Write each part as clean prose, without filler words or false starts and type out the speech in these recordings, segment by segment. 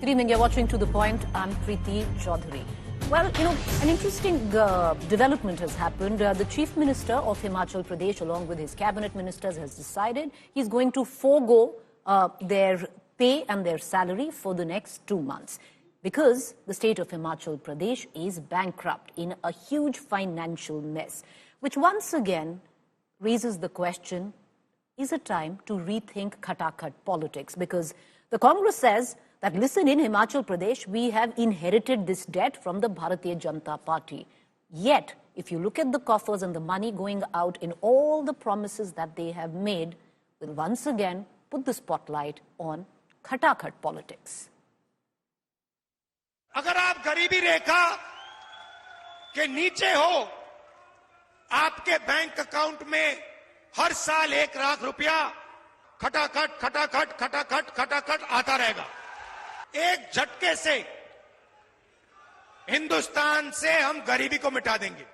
Good evening, you're watching To The Point. I'm Preeti, Choudhry. Well, an interesting development has happened. The Chief Minister of Himachal Pradesh, along with his cabinet ministers, has decided he's going to forego their pay and their salary for the next 2 months because the state of Himachal Pradesh is bankrupt in a huge financial mess, which once again raises the question, is it time to rethink khatakhut politics? Because the Congress says that, listen, in Himachal Pradesh, we have inherited this debt from the Bharatiya Janata Party. Yet, if you look at the coffers and the money going out in all the promises that they have made, will once again put the spotlight on khatakhut politics. अगर आप गरीबी रेखा के नीचे हो, आपके bank account में हर साल 1 लाख रुपया खटाखट खटाखट खटाखट खटाखट आता रहेगा। एक झटके से हिंदुस्तान से हम गरीबी को मिटा देंगे।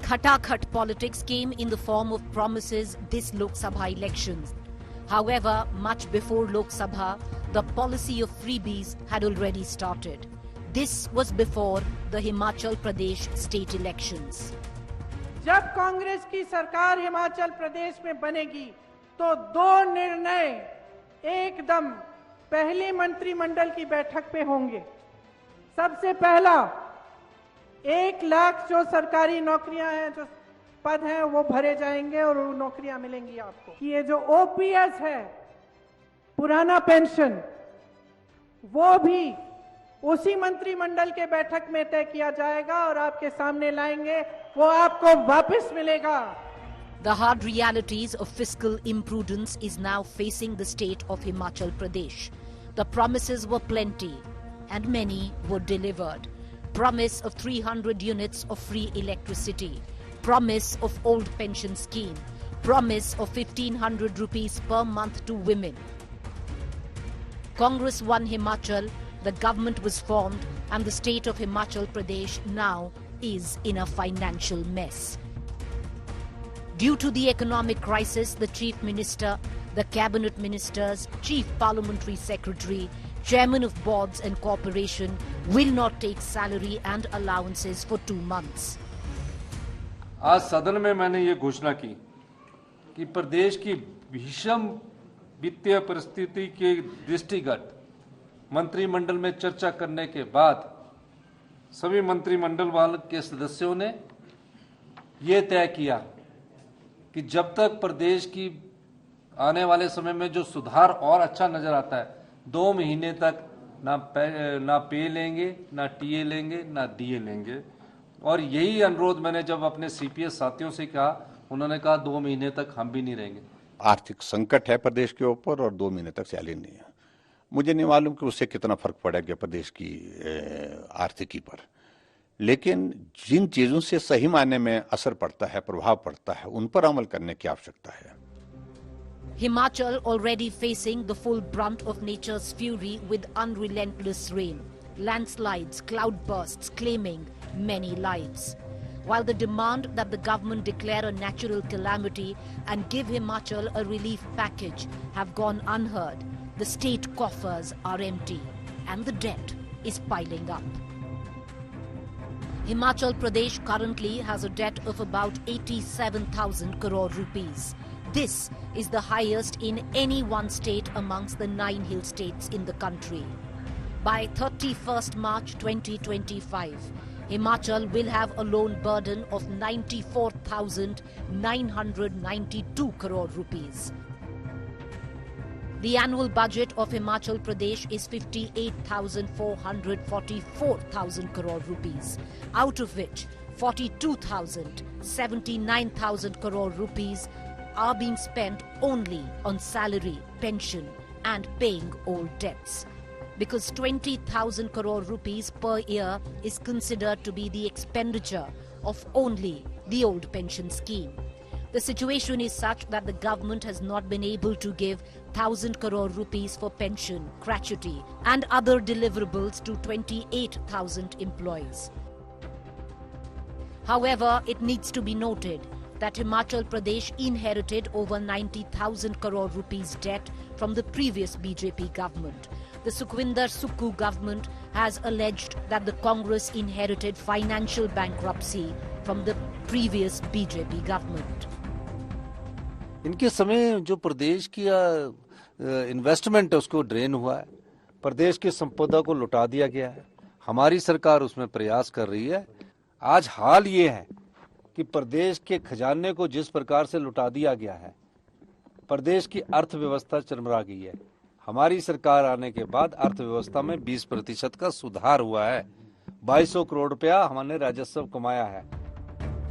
Khatakhut politics came in the form of promises this Lok Sabha elections. However, much before Lok Sabha, the policy of freebies had already started. This was before the Himachal Pradesh state elections. जब कांग्रेस की सरकार हिमाचल प्रदेश में बनेगी तो 2 निर्णय एकदम पहली मंत्रिमंडल की बैठक पे होंगे। सबसे पहला, 1 लाख जो सरकारी नौकरियां हैं, जो पद हैं, वो भरे जाएंगे और वो नौकरियां मिलेंगी आपको। कि ये जो ओपीएस है, पुराना पेंशन, वो भी उसी मंत्रिमंडल के बैठक में तय किया जाएगा और आपके सामने लाएंगे, वो आपको वापस मिलेगा। The hard realities of fiscal imprudence is now facing the state of Himachal Pradesh. The promises were plenty and many were delivered. Promise of 300 units of free electricity, promise of old pension scheme, promise of 1500 rupees per month to women. Congress won Himachal, the government was formed, and the state of Himachal Pradesh now is in a financial mess. Due to the economic crisis, the Chief Minister, the Cabinet Ministers, Chief Parliamentary Secretary, Chairman of Boards and Corporation will not take salary and allowances for 2 months. आज सदन में मैंने ये घोषणा की कि प्रदेश की भीषण वित्तीय परिस्थिति के दृष्टिगत मंत्रिमंडल में चर्चा करने के बाद सभी मंत्रिमंडल वाले के सदस्यों ने ये तय किया कि जब तक प्रदेश की आने वाले समय में जो सुधार और अच्छा नजर आता है, 2 महीने तक ना पे लेंगे, ना टीए लेंगे, ना डीए लेंगे। और यही अनुरोध मैंने जब अपने सीपीएस साथियों से कहा, उन्होंने कहा 2 महीने तक हम भी नहीं रहेंगे। आर्थिक संकट है प्रदेश के ऊपर और 2 महीने तक सैलरी नहीं है। मुझे नहीं मालूम कि उससे कितना फर्क पड़ेगा प्रदेश की आर्थिकी पर, लेकिन जिन चीजों से सही मायने में असर पड़ता है, प्रभाव पड़ता है, उन पर अमल करने की आवश्यकता है। Himachal already facing the full brunt of nature's fury with unrelentless rain, landslides, cloudbursts claiming many lives. While the demand that the government declare a natural calamity and give Himachal a relief package have gone unheard, the state coffers are empty and the debt is piling up. Himachal Pradesh currently has a debt of about 87,000 crore rupees. This is the highest in any one state amongst the 9 hill states in the country. By 31st March 2025, Himachal will have a loan burden of 94,992 crore rupees. The annual budget of Himachal Pradesh is 58,444,000 crore rupees, out of which 42,079,000 crore rupees are being spent only on salary, pension and paying old debts. Because 20,000 crore rupees per year is considered to be the expenditure of only the old pension scheme. The situation is such that the government has not been able to give 1,000 crore rupees for pension, gratuity and other deliverables to 28,000 employees. However, it needs to be noted that Himachal Pradesh inherited over 90,000 crore rupees debt from the previous BJP government. The Sukhvinder Sukhu government has alleged that the Congress inherited financial bankruptcy from the previous BJP government. इनके समय जो प्रदेश की investment है उसको drain हुआ है, प्रदेश की संपदा को लुटा दिया गया है। हमारी सरकार उसमें प्रयास कर रही है। आज हाल ये है कि प्रदेश के खजाने को जिस प्रकार से लुटा दिया गया है, प्रदेश की अर्थव्यवस्था चरमरा गई है। हमारी सरकार आने के बाद अर्थव्यवस्था में 20% का सुधार हुआ है। 2200 करोड़ रुपया हमने राजस्व कमाया है।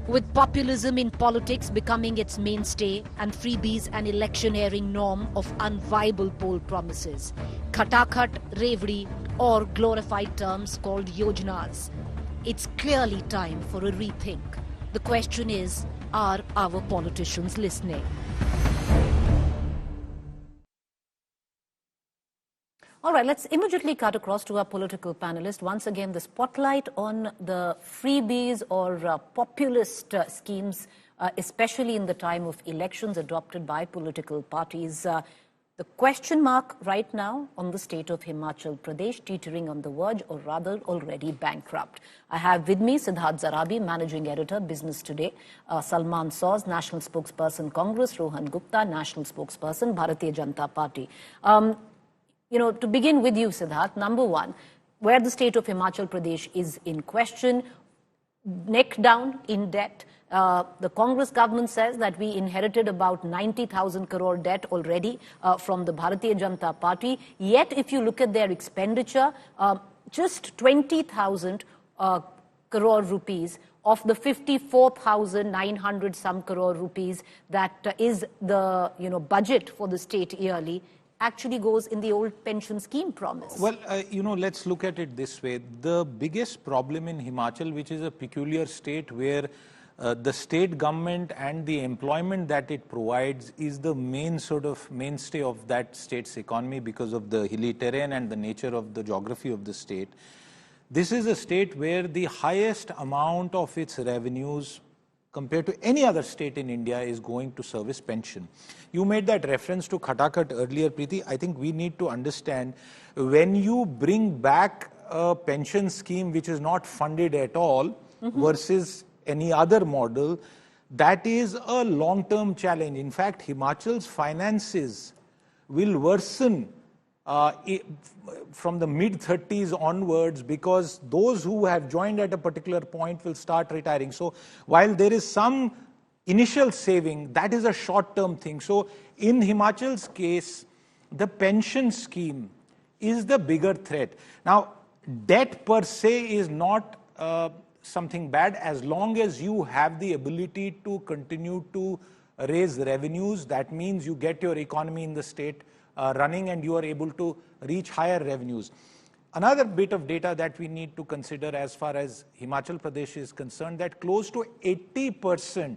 With populism in politics becoming its mainstay and freebies an electioneering norm of unviable poll promises, khatakhat, revdi or glorified terms called yojanas, it's clearly time for a rethink. The question is, are our politicians listening? All right, let's immediately cut across to our political panelist. Once again, the spotlight on the freebies or populist schemes, especially in the time of elections adopted by political parties. The question mark right now on the state of Himachal Pradesh, teetering on the verge or rather already bankrupt. I have with me Siddharth Zarabi, Managing Editor, Business Today, Salman Soz, National Spokesperson, Congress, Rohan Gupta, National Spokesperson, Bharatiya Janata Party. To begin with you, Siddharth, number one, where the state of Himachal Pradesh is in question, neck down in debt. The Congress government says that we inherited about 90,000 crore debt already from the Bharatiya Janata Party. Yet, if you look at their expenditure, just 20,000 crore rupees of the 54,900 some crore rupees that is the budget for the state yearly actually goes in the old pension scheme promise. Well, let's look at it this way. The biggest problem in Himachal, which is a peculiar state where the state government and the employment that it provides is the main sort of mainstay of that state's economy because of the hilly terrain and the nature of the geography of the state. This is a state where the highest amount of its revenues compared to any other state in India is going to service pension. You made that reference to Khatakhat earlier, Preeti. I think we need to understand when you bring back a pension scheme which is not funded at all versus any other model, that is a long-term challenge. In fact, Himachal's finances will worsen from the mid-30s onwards because those who have joined at a particular point will start retiring. So while there is some initial saving, that is a short-term thing. So in Himachal's case, the pension scheme is the bigger threat. Now, debt per se is not something bad as long as you have the ability to continue to raise revenues. That means you get your economy in the state running and you are able to reach higher revenues. Another bit of data that we need to consider as far as Himachal Pradesh is concerned, that close to 80%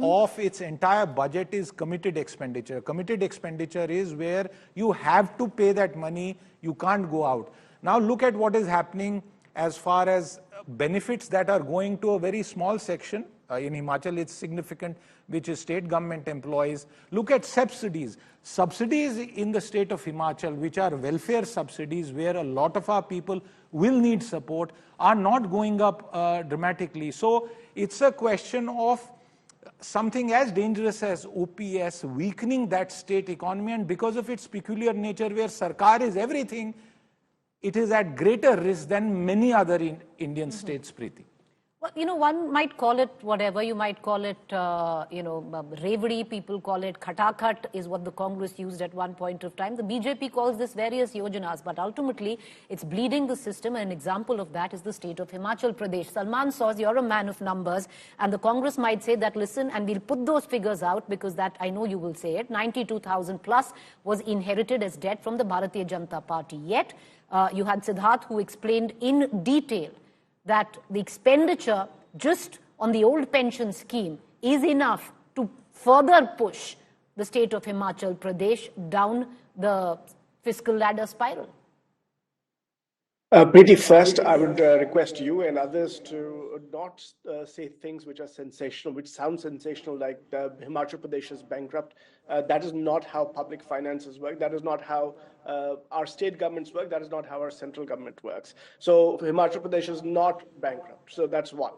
of its entire budget is committed expenditure. Committed expenditure is where you have to pay that money, you can't go out. Now look at what is happening as far as benefits that are going to a very small section. In Himachal, it's significant, which is state government employees. Look at subsidies. Subsidies in the state of Himachal, which are welfare subsidies, where a lot of our people will need support, are not going up dramatically. So it's a question of something as dangerous as OPS weakening that state economy, and because of its peculiar nature where Sarkar is everything, it is at greater risk than many other Indian states, Preeti. Well, one might call it whatever. You might call it, revdi. People call it khatakhat is what the Congress used at one point of time. The BJP calls this various yojanas, but ultimately it's bleeding the system. And an example of that is the state of Himachal Pradesh. Salman Soz, you're a man of numbers, and the Congress might say that, listen, and we'll put those figures out because that I know you will say it. 92,000 plus was inherited as debt from the Bharatiya Janata Party. Yet, you had Siddharth who explained in detail that the expenditure just on the old pension scheme is enough to further push the state of Himachal Pradesh down the fiscal ladder spiral. Preeti, first, I would request you and others to not say things which are sensational, which sound sensational, like Himachal Pradesh is bankrupt. That is not how public finances work. That is not how our state governments work. That is not how our central government works. So Himachal Pradesh is not bankrupt. So that's one.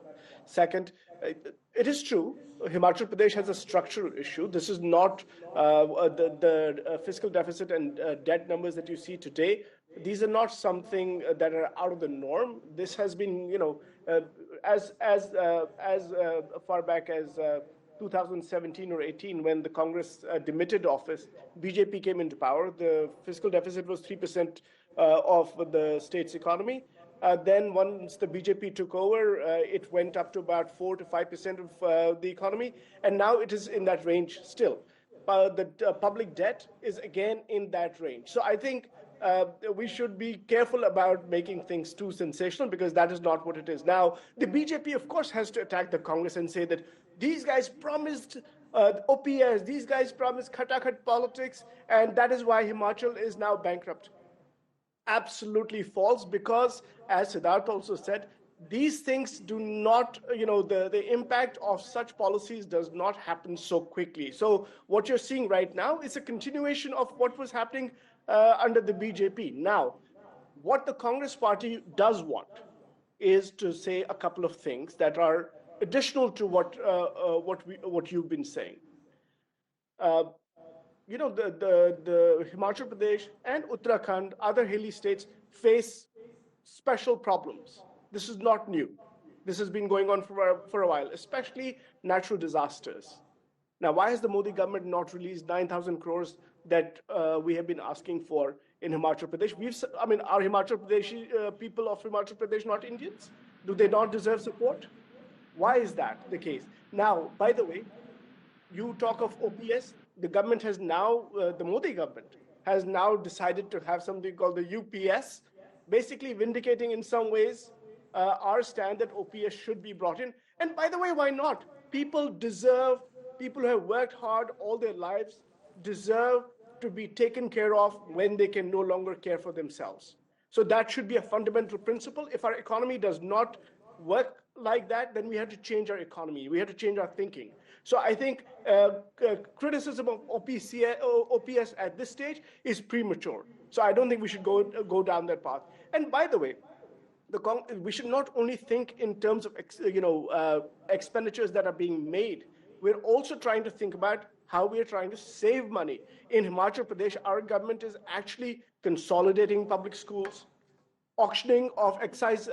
Second, it is true, Himachal Pradesh has a structural issue. This is not the fiscal deficit and debt numbers that you see today. These are not something that are out of the norm. This has been, as far back as 2017 or 18, when the Congress demitted office, BJP came into power. The fiscal deficit was 3% of the state's economy. Then once the BJP took over, it went up to about 4 to 5% of the economy, and now it is in that range still. The public debt is again in that range. So I think we should be careful about making things too sensational, because that is not what it is. Now, the BJP, of course, has to attack the Congress and say that these guys promised OPS, these guys promised khatakhat politics, and that is why Himachal is now bankrupt. Absolutely false, because as Siddharth also said, these things do not, the impact of such policies does not happen so quickly. So what you're seeing right now is a continuation of what was happening under the BJP. Now, what the Congress party does want is to say a couple of things that are additional to what you've been saying. The Himachal Pradesh and Uttarakhand, other hilly states, face special problems. This is not new. This has been going on for a while, especially natural disasters. Now, why has the Modi government not released 9,000 crores that we have been asking for in Himachal Pradesh? Are Himachal Pradesh people of Himachal Pradesh not Indians? Do they not deserve support? Why is that the case? Now, by the way, you talk of OPS. The government has now, the Modi government has now decided to have something called the UPS, basically vindicating in some ways our stand that OPS should be brought in. And by the way, why not? People who have worked hard all their lives deserve to be taken care of when they can no longer care for themselves. So that should be a fundamental principle. If our economy does not work like that, then we have to change our economy. We have to change our thinking. So I think criticism of OPS at this stage is premature. So I don't think we should go down that path. And by the way, we should not only think in terms of expenditures that are being made. We're also trying to think about how we are trying to save money. In Himachal Pradesh, our government is actually consolidating public schools, auctioning of excise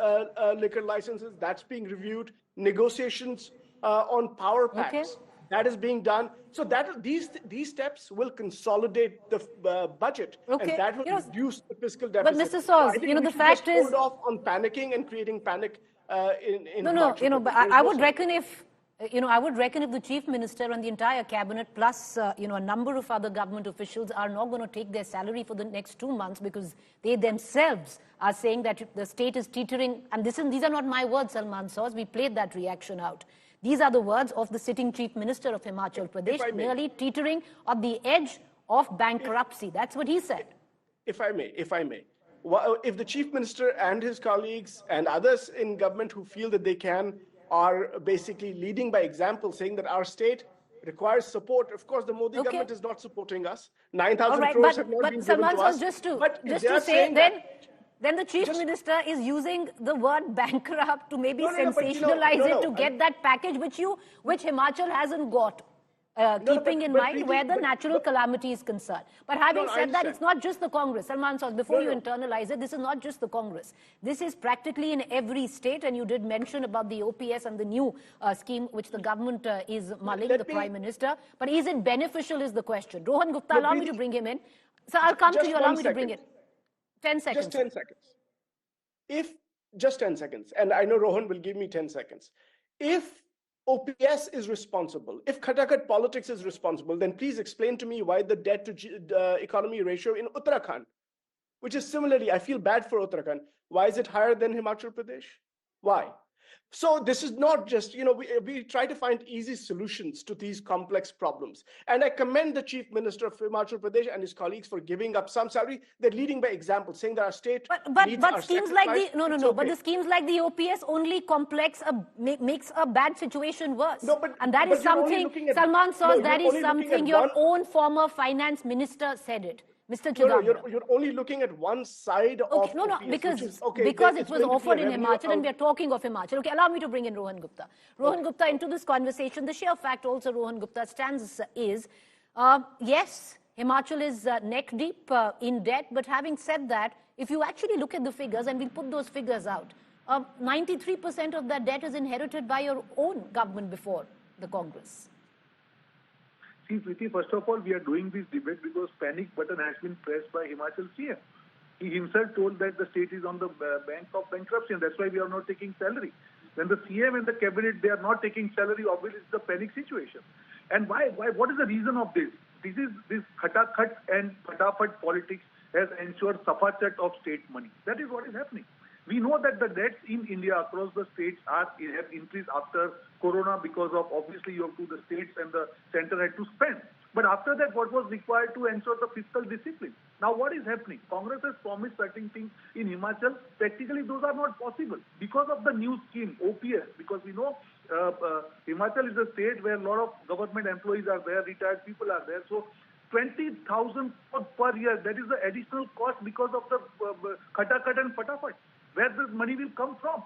liquor licenses, that's being reviewed, negotiations on power packs, that is being done. So that these steps will consolidate the budget, and that will reduce the fiscal deficit. But Mr. Saws, so the fact is, hold off on panicking and creating panic in but I would reckon if the chief minister and the entire cabinet, plus a number of other government officials, are not going to take their salary for the next 2 months because they themselves are saying that the state is teetering, and these are not my words, Salman Saws, we played that reaction out. These are the words of the sitting chief minister of Himachal Pradesh, nearly teetering on the edge of bankruptcy. That's what he said. If I may. Well, if the chief minister and his colleagues and others in government who feel that they can are basically leading by example, saying that our state requires support. Of course, the Modi government is not supporting us. 9,000 crores have not been given to us. Just to say, then the chief minister is using the word bankrupt to maybe sensationalize it to get that package which Himachal hasn't got. Keeping in mind where the natural calamity is concerned. But having said that, it's not just the Congress. Salman Saws, before you internalize it, this is not just the Congress. This is practically in every state, and you did mention about the OPS and the new scheme which the government is mulling, the Prime Minister. But is it beneficial is the question. Rohan Gupta, allow me to bring him in. So I'll come to you, allow me to bring it. 10 seconds. Just 10 seconds. Just 10 seconds, and I know Rohan will give me 10 seconds. If OPS is responsible, if Khatakat politics is responsible, then please explain to me why the debt to economy ratio in Uttarakhand, which is similarly, I feel bad for Uttarakhand, why is it higher than Himachal Pradesh? Why? So this is not just, we try to find easy solutions to these complex problems. And I commend the Chief Minister of Himachal Pradesh and his colleagues for giving up some salary. They're leading by example, saying that our state needs but our schemes like sacrifice. the no, It's but okay. the schemes like the OPS only makes a bad situation worse. No, but- and that but is you're only something, looking at- Salman no, says, you're that is only looking something at your one- own former finance minister said it, Mr. No, Choudhry. you're only looking at one side of No, OPS, because which is, okay, because it's it was going to be a offered in revenue Himachal, and out- we are talking of Himachal. Okay, allow me to bring in Rohan Gupta. Rohan Gupta, into this conversation, the sheer fact also Rohan Gupta stands is, yes, Himachal is neck deep in debt, but having said that, if you actually look at the figures, and we'll put those figures out, 93% of that debt is inherited by your own government before the Congress. See, Preeti, first of all, we are doing this debate because panic button has been pressed by Himachal CM. He himself told that the state is on the bank of bankruptcy, and that's why we are not taking salary. When the CM and the cabinet, they are not taking salary, obviously it's the panic situation. And why? What is the reason of this? This khatakhat and fatafat politics has ensured safachat of state money. That is what is happening. We know that the debts in India across the states have increased after Corona because of, obviously, the states and the center had to spend. But after that, what was required to ensure the fiscal discipline? Now, what is happening? Congress has promised certain things in Himachal. Practically, those are not possible because of the new scheme, OPS, because we know Himachal is a state where a lot of government employees are there, retired people are there. So 20,000 per year, that is the additional cost because of the khatakhat and fatafat. Where this money will come from?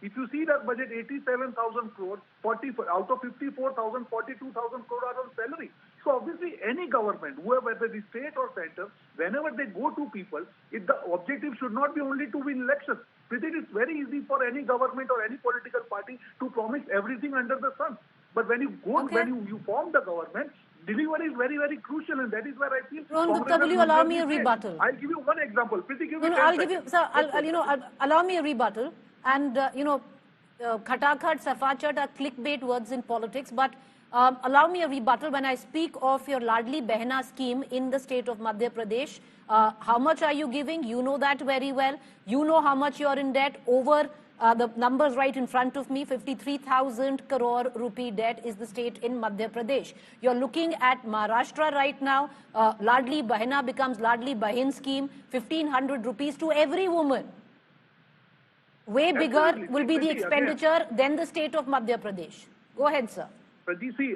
If you see that budget, 87,000 crores, out of 54,000, 42,000 crores are on salary. So obviously any government, whoever, whether the state or center, whenever they go to people, the objective should not be only to win elections. It's very easy for any government or any political party to promise everything under the sun. But when you go, when you form the government, delivery is very, very crucial, and that is where I feel. Rohan Gupta, will you allow me a rebuttal? I'll give you one example. Preeti, give me I'll give you, sir. Allow me a rebuttal. And khatakhat, safachat are clickbait words in politics. But allow me a rebuttal when I speak of your Ladli Behna scheme in the state of Madhya Pradesh. How much are you giving? You know that very well. You know how much you are in debt. Over the numbers right in front of me, 53,000 crore rupee debt is the state in Madhya Pradesh. You're looking at Maharashtra right now. Ladli Behna becomes Ladli Bahin scheme, 1,500 rupees to every woman. Way bigger will be the expenditure than the state of Madhya Pradesh. Go ahead, sir. Pradeep, see,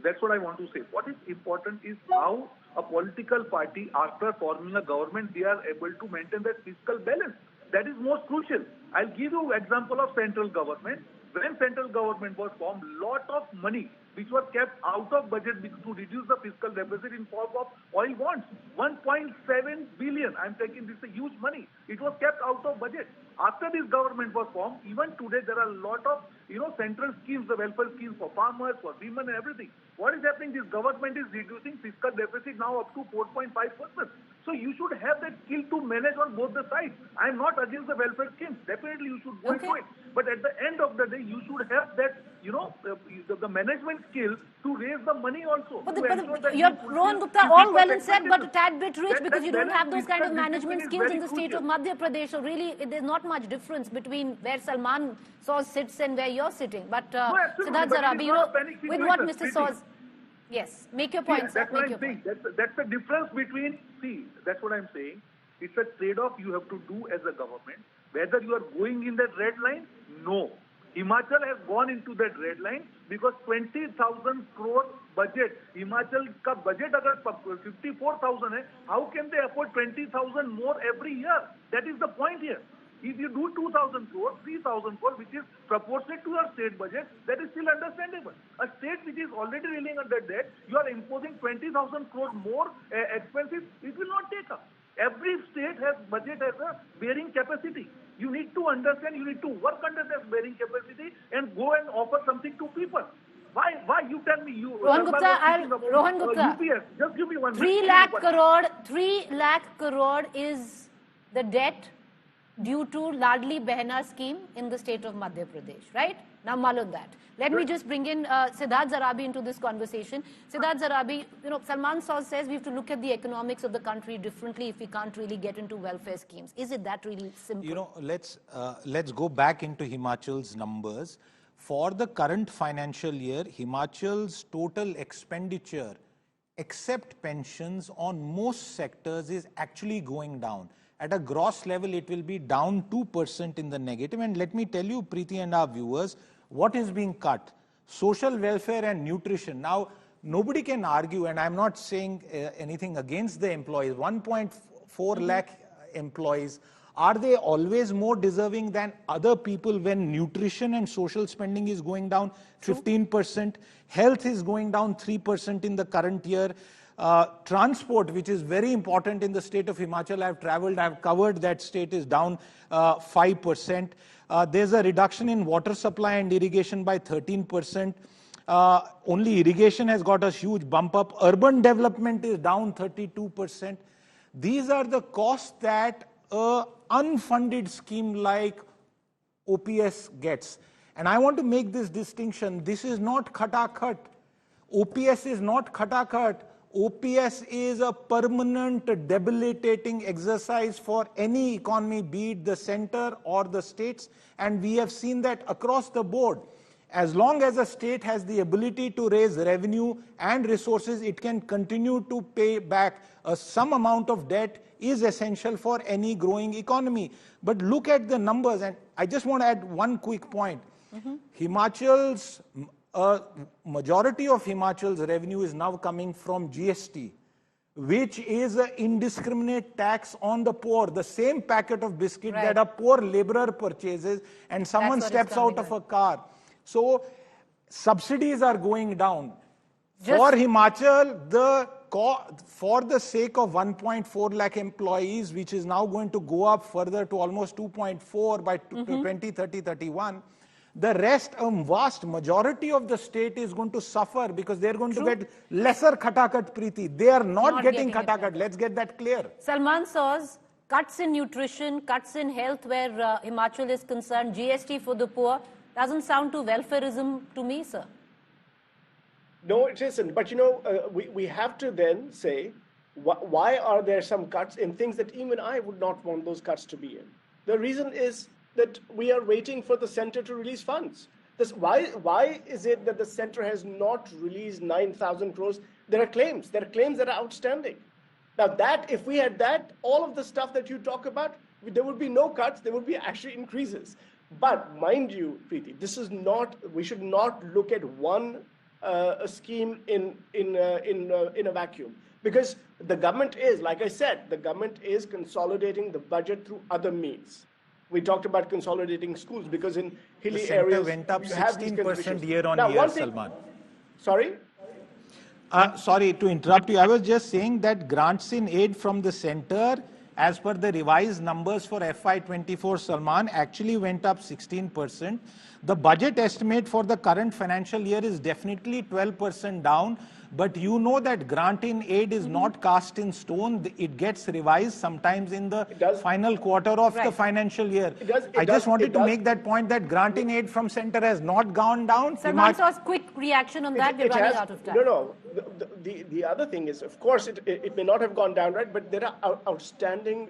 that's what I want to say. What is important is how a political party, after forming a government, they are able to maintain that fiscal balance. That is most crucial. I'll give you an example of central government. When central government was formed, lot of money which was kept out of budget to reduce the fiscal deficit in form of oil bonds. 1.7 billion. I'm taking this a huge money. It was kept out of budget. After this government was formed, even today there are a lot of central schemes, the welfare schemes for farmers, for women and everything. What is happening? This government is reducing fiscal deficit now up to 4.5%. So you should have that skill to manage on both the sides. I'm not against the welfare schemes. Definitely you should go into it. But at the end of the day, you should have that, the management skill to raise the money also. But you're, Rohan Gupta, all well and said, but a tad bit rich because you don't have those kind of management skills in the state of Madhya Pradesh. So really, there's not much difference between where Salman Sauz sits and where you're sitting. But Siddharth Zarabi, with what Mr. Sauz... Yes, make your point, sir. That's what I'm saying. That's the difference between, that's what I'm saying. It's a trade-off you have to do as a government. Whether you are going in that red line, no. Himachal has gone into that red line because 20,000 crore budget, Himachal ka budget agar 54,000 hai, how can they afford 20,000 more every year? That is the point here. If you do 2,000 crore, 3,000 crore, which is proportionate to your state budget, that is still understandable. A state which is already reeling under debt, you are imposing 20,000 crore more expenses, it will not take up. Every state has budget as a bearing capacity. You need to understand, you need to work under that bearing capacity and go and offer something to people. Why you tell me you... Rohan Gupta, UPS, just give me 1 3 lakh crore is the debt due to Ladli Behna scheme in the state of Madhya Pradesh, right? Now mull on that. Let me just bring in Siddharth Zarabi into this conversation. Siddharth Zarabi, Salman Soz says we have to look at the economics of the country differently if we can't really get into welfare schemes. Is it that really simple? Let's go back into Himachal's numbers. For the current financial year, Himachal's total expenditure, except pensions, on most sectors is actually going down. At a gross level, it will be down 2% in the negative. And let me tell you, Preeti and our viewers, what is being cut? Social welfare and nutrition. Now, nobody can argue, and I'm not saying anything against the employees, 1.4 lakh employees. Are they always more deserving than other people when nutrition and social spending is going down 15%? Health is going down 3% in the current year. Transport, which is very important in the state of Himachal, I've traveled, I've covered that state, is down 5%. There's a reduction in water supply and irrigation by 13%. Only irrigation has got a huge bump up. Urban development is down 32%. These are the costs that an unfunded scheme like OPS gets. And I want to make this distinction. This is not khata-khat. OPS is not khata-khat. OPS is a permanent debilitating exercise for any economy, be it the center or the states, and we have seen that across the board. As long as a state has the ability to raise revenue and resources, it can continue to pay back some amount of debt is essential for any growing economy. But look at the numbers, and I just want to add one quick point. Himachal's majority of Himachal's revenue is now coming from GST, which is an indiscriminate tax on the poor. The same packet of biscuit that a poor laborer purchases and someone steps out of a car. So subsidies are going down. For Himachal, for the sake of 1.4 lakh employees, which is now going to go up further to almost 2.4 by 2030-31, the rest, a vast majority of the state is going to suffer because they're going to get lesser khata-khat, Preeti. They are not getting khata-khat. Let's get that clear. Salman Soz, cuts in nutrition, cuts in health where Himachal is concerned, GST for the poor, doesn't sound too welfareism to me, sir. No, it isn't. But we have to then say, why are there some cuts in things that even I would not want those cuts to be in? The reason is that we are waiting for the center to release funds. Why is it that the center has not released 9,000 crores? There are claims that are outstanding. Now if we had that, all of the stuff that you talk about, there would be no cuts, there would be actually increases. But mind you, Preeti, we should not look at one scheme in a vacuum. Because the government is, like I said, the government is consolidating the budget through other means. We talked about consolidating schools because in hilly areas, went up 16% year on year, Salman. Sorry? Sorry to interrupt you. I was just saying that grants in aid from the center, as per the revised numbers for FY24, Salman, actually went up 16%. The budget estimate for the current financial year is definitely 12% down. But you know that grant in aid is not cast in stone. It gets revised sometimes in the final quarter of the financial year. I just wanted to make that point that grant in aid from center has not gone down. Salman Soz's quick reaction on that. We're running out of time. No. The other thing is, of course, it may not have gone down, right? But there are outstanding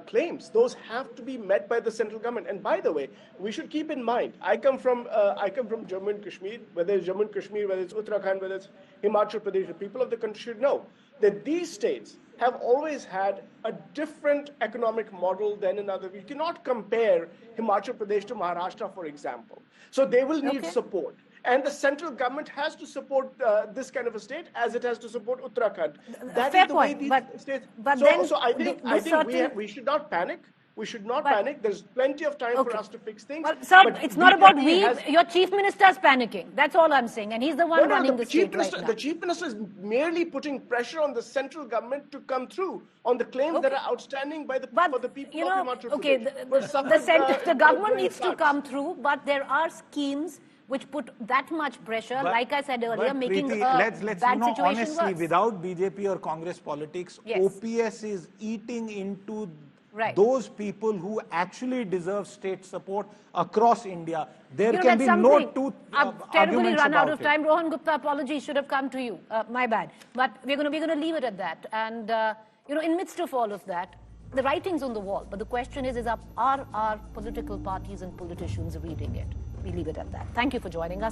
claims. Those have to be met by the central government. And by the way, we should keep in mind, I come from Jammu and Kashmir, whether it's Jammu and Kashmir, whether it's Uttarakhand, whether it's Himachal Pradesh, the people of the country should know that these states have always had a different economic model than another. We cannot compare Himachal Pradesh to Maharashtra, for example. So they will need support. And the central government has to support this kind of a state as it has to support Uttarakhand. That is the way these states. So I think we should not panic. We should not panic. There's plenty of time for us to fix things. Well, sir, it's not about your chief minister is panicking. That's all I'm saying. And he's the one running the state right now. The chief minister is merely putting pressure on the central government to come through on the claims that are outstanding for the people of Himachal Pradesh. The government needs to come through, but there are schemes which put that much pressure, like I said earlier, making Preeti, a let's bad situation honestly, worse. Without BJP or Congress politics, OPS is eating into Right. those people who actually deserve state support across India. There You know, can that's be no something. two I've terribly arguments run out about of it. time. Rohan Gupta, apologies should have come to you. My bad. But we're going to leave it at that. And you know, in midst of all of that, the writing's on the wall. But the question is are our political parties and politicians reading it? We leave it at that. Thank you for joining us.